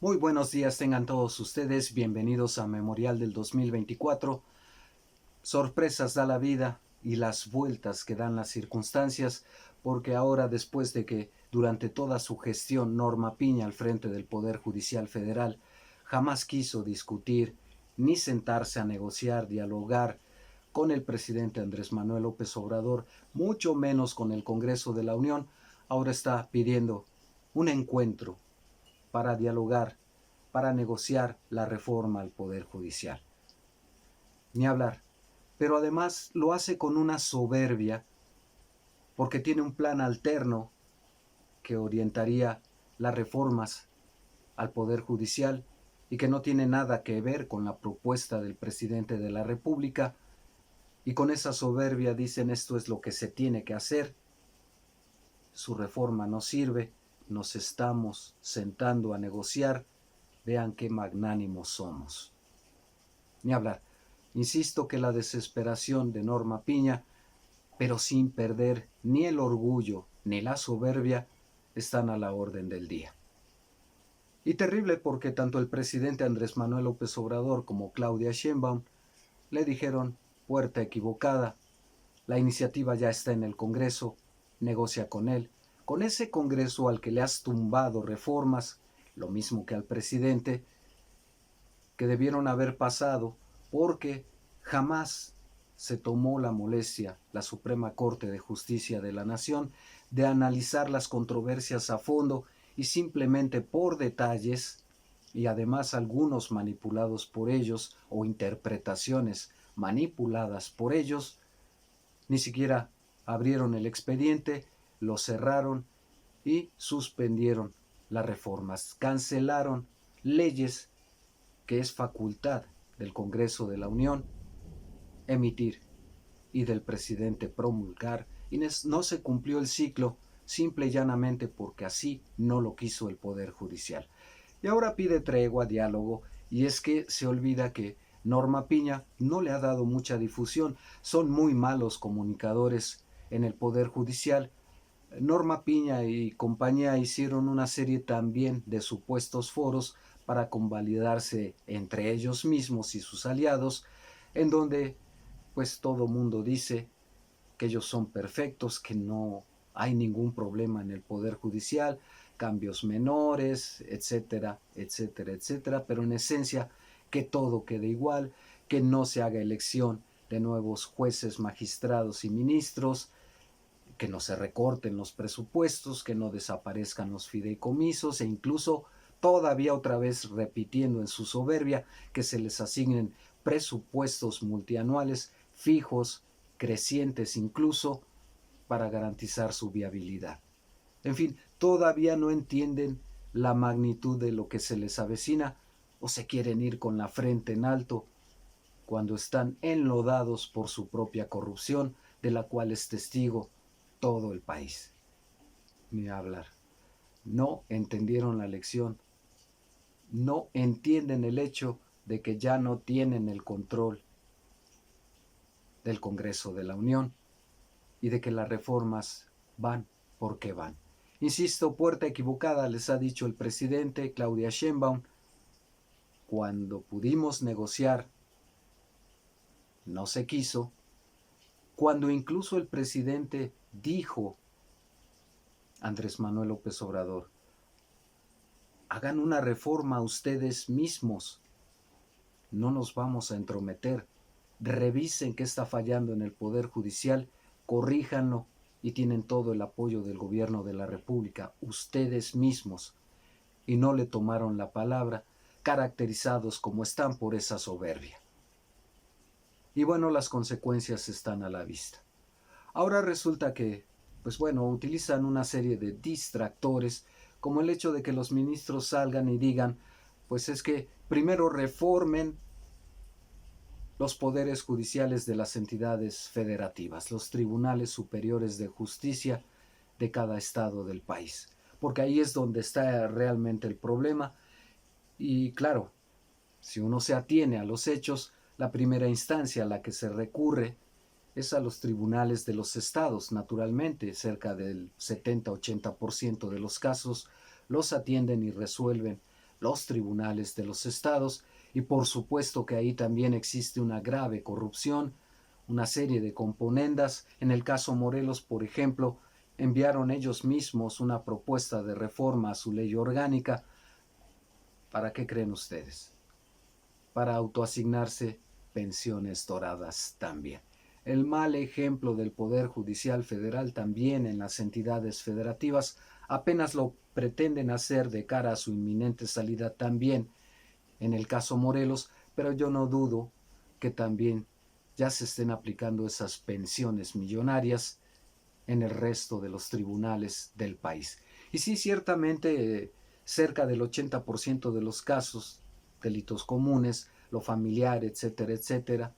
Muy buenos días tengan todos ustedes, bienvenidos a Memorial del 2024. Sorpresas da la vida y las vueltas que dan las circunstancias, porque ahora, después de que durante toda su gestión Norma Piña al frente del Poder Judicial Federal jamás quiso discutir ni sentarse a negociar, dialogar con el presidente Andrés Manuel López Obrador, mucho menos con el Congreso de la Unión, ahora está pidiendo un encuentro para dialogar, para negociar la reforma al Poder Judicial. Ni hablar. Pero además lo hace con una soberbia, porque tiene un plan alterno que orientaría las reformas al Poder Judicial y que no tiene nada que ver con la propuesta del presidente de la República, y con esa soberbia dicen esto es lo que se tiene que hacer, su reforma no sirve, nos estamos sentando a negociar, vean qué magnánimos somos. Ni hablar. Insisto que la desesperación de Norma Piña, pero sin perder ni el orgullo ni la soberbia, están a la orden del día. Y terrible porque tanto el presidente Andrés Manuel López Obrador como Claudia Sheinbaum le dijeron puerta equivocada, la iniciativa ya está en el Congreso, negocia con él, con ese Congreso al que le has tumbado reformas, lo mismo que al presidente, que debieron haber pasado porque jamás se tomó la molestia, la Suprema Corte de Justicia de la Nación, de analizar las controversias a fondo y simplemente por detalles, y además algunos manipulados por ellos o interpretaciones manipuladas por ellos, ni siquiera abrieron el expediente, lo cerraron y suspendieron las reformas, cancelaron leyes que es facultad del Congreso de la Unión emitir y del presidente promulgar, y no se cumplió el ciclo simple y llanamente porque así no lo quiso el Poder Judicial. Y ahora pide tregua, diálogo, y es que se olvida que Norma Piña no le ha dado mucha difusión, son muy malos comunicadores en el Poder Judicial. Norma Piña y compañía hicieron una serie también de supuestos foros para convalidarse entre ellos mismos y sus aliados, en donde pues todo mundo dice que ellos son perfectos, que no hay ningún problema en el Poder Judicial, cambios menores, etcétera, etcétera, etcétera, pero en esencia que todo quede igual, que no se haga elección de nuevos jueces, magistrados y ministros, que no se recorten los presupuestos, que no desaparezcan los fideicomisos e incluso todavía otra vez repitiendo en su soberbia que se les asignen presupuestos multianuales fijos, crecientes incluso, para garantizar su viabilidad. En fin, todavía no entienden la magnitud de lo que se les avecina o se quieren ir con la frente en alto cuando están enlodados por su propia corrupción, de la cual es testigo todo el país. Ni hablar. No entendieron la lección. No entienden el hecho de que ya no tienen el control del Congreso de la Unión y de que las reformas van porque van. Insisto, puerta equivocada, les ha dicho el presidente Claudia Sheinbaum. Cuando pudimos negociar, no se quiso. Cuando incluso el presidente dijo, Andrés Manuel López Obrador, hagan una reforma ustedes mismos, no nos vamos a entrometer, revisen qué está fallando en el Poder Judicial, corríjanlo y tienen todo el apoyo del gobierno de la República, ustedes mismos, y no le tomaron la palabra, caracterizados como están por esa soberbia. Y bueno, las consecuencias están a la vista. Ahora resulta que, pues bueno, utilizan una serie de distractores, como el hecho de que los ministros salgan y digan, pues es que primero reformen los poderes judiciales de las entidades federativas, los tribunales superiores de justicia de cada estado del país, porque ahí es donde está realmente el problema. Y claro, si uno se atiene a los hechos, la primera instancia a la que se recurre es a los tribunales de los estados. Naturalmente, cerca del 70-80% de los casos los atienden y resuelven los tribunales de los estados, y por supuesto que ahí también existe una grave corrupción, una serie de componendas. En el caso Morelos, por ejemplo, enviaron ellos mismos una propuesta de reforma a su ley orgánica. ¿Para qué creen ustedes? Para autoasignarse pensiones doradas también. El mal ejemplo del Poder Judicial Federal también en las entidades federativas apenas lo pretenden hacer de cara a su inminente salida también en el caso Morelos, pero yo no dudo que también ya se estén aplicando esas pensiones millonarias en el resto de los tribunales del país. Y sí, ciertamente cerca del 80% de los casos, delitos comunes, lo familiar, etcétera, etcétera,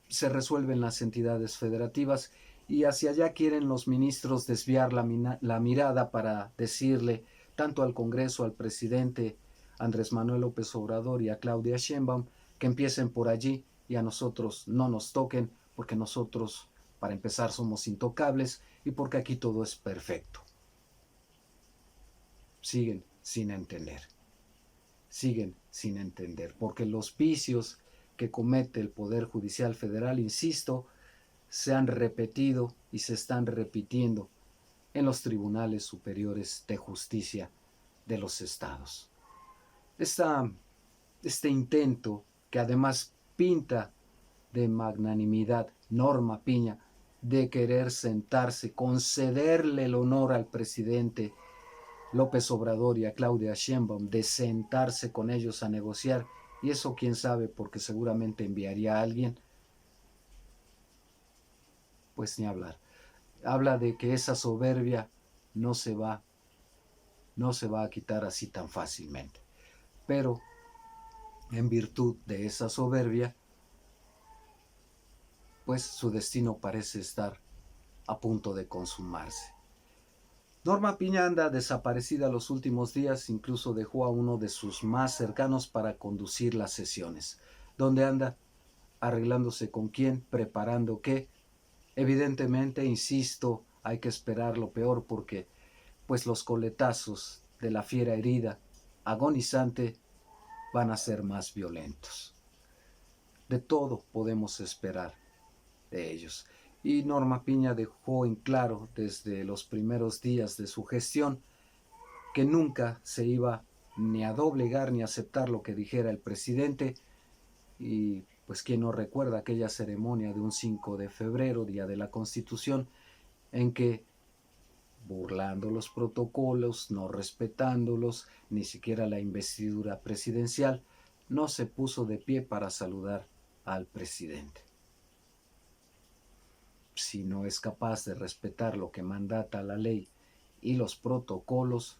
se resuelven en las entidades federativas, y hacia allá quieren los ministros desviar la mirada para decirle tanto al Congreso, al presidente Andrés Manuel López Obrador y a Claudia Sheinbaum que empiecen por allí y a nosotros no nos toquen, porque nosotros, para empezar, somos intocables y porque aquí todo es perfecto. Siguen sin entender. Siguen sin entender, porque los vicios que comete el Poder Judicial Federal, insisto, se han repetido y se están repitiendo en los tribunales superiores de justicia de los estados. Este intento, que además pinta de magnanimidad, Norma Piña, de querer sentarse, concederle el honor al presidente López Obrador y a Claudia Sheinbaum, de sentarse con ellos a negociar, y eso quién sabe, porque seguramente enviaría a alguien, pues ni hablar. Habla de que esa soberbia no se va a quitar así tan fácilmente. Pero en virtud de esa soberbia, pues su destino parece estar a punto de consumarse. Norma Piña anda desaparecida los últimos días, incluso dejó a uno de sus más cercanos para conducir las sesiones. ¿Dónde anda? ¿Arreglándose con quién? ¿Preparando qué? Evidentemente, insisto, hay que esperar lo peor, porque pues los coletazos de la fiera herida, agonizante, van a ser más violentos. De todo podemos esperar de ellos. Y Norma Piña dejó en claro desde los primeros días de su gestión que nunca se iba ni a doblegar ni a aceptar lo que dijera el presidente. Y pues quién no recuerda aquella ceremonia de un 5 de febrero, Día de la Constitución, en que, burlando los protocolos, no respetándolos, ni siquiera la investidura presidencial, no se puso de pie para saludar al presidente. Si no es capaz de respetar lo que mandata la ley y los protocolos,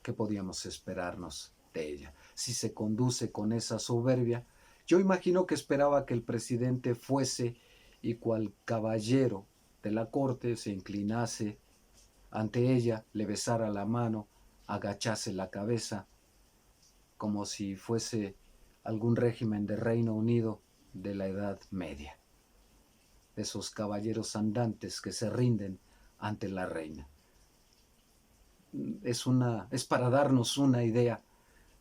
¿qué podíamos esperarnos de ella? Si se conduce con esa soberbia, yo imagino que esperaba que el presidente fuese y cual caballero de la corte se inclinase ante ella, le besara la mano, agachase la cabeza, como si fuese algún régimen de Reino Unido de la Edad Media, de esos caballeros andantes que se rinden ante la reina. Es para darnos una idea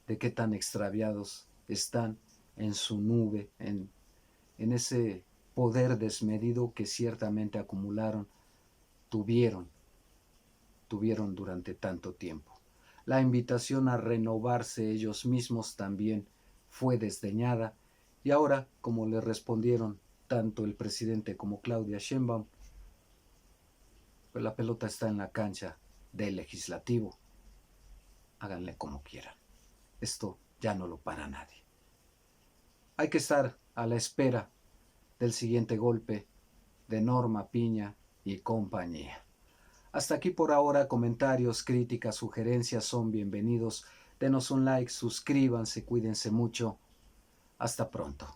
de qué tan extraviados están en su nube, en ese poder desmedido que ciertamente acumularon, tuvieron durante tanto tiempo. La invitación a renovarse ellos mismos también fue desdeñada, y ahora, como le respondieron tanto el presidente como Claudia Sheinbaum, pues la pelota está en la cancha del legislativo. Háganle como quieran. Esto ya no lo para nadie. Hay que estar a la espera del siguiente golpe de Norma Piña y compañía. Hasta aquí por ahora. Comentarios, críticas, sugerencias son bienvenidos. Denos un like, suscríbanse, cuídense mucho. Hasta pronto.